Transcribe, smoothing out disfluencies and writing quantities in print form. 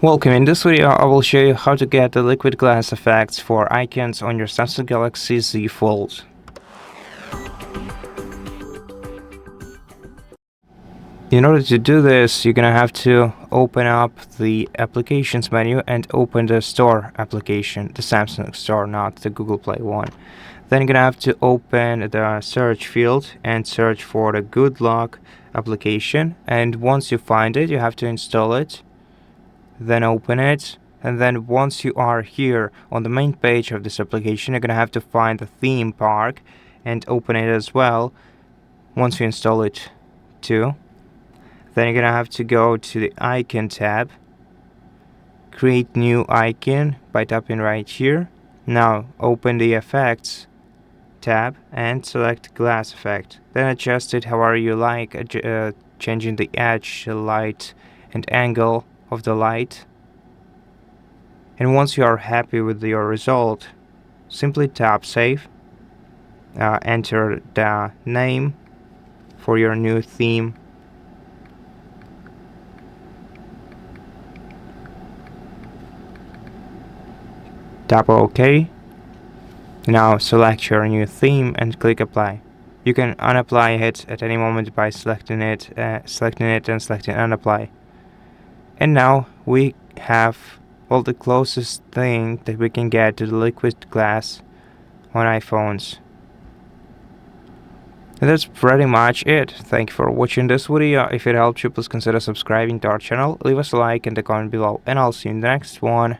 Welcome. In this video I will show you how to get the liquid glass effects for icons on your Samsung Galaxy Z Fold. In order to do this, you're gonna have to open up the applications menu and open the store application, the Samsung store, not the Google Play one. Then you're gonna have to open the search field and search for the GoodLock application, and once you find it, you have to install it. Then open it, and then once you are here on the main page of this application, you're gonna have to find the theme park and open it as well once you install it too. Then you're gonna have to go to the icon tab, create new icon by tapping right here. Now open the effects tab and select glass effect, then adjust it however you like, changing the edge, light and angle of the light. And once you are happy with your result, simply tap save, enter the name for your new theme, tap OK. Now select your new theme and click apply. You can unapply it at any moment by selecting it and selecting unapply. And now we have all the closest thing that we can get to the liquid glass on iPhones. And that's pretty much it. Thank you for watching this video. If it helped you, please consider subscribing to our channel, leave us a like and a comment below, and I'll see you in the next one.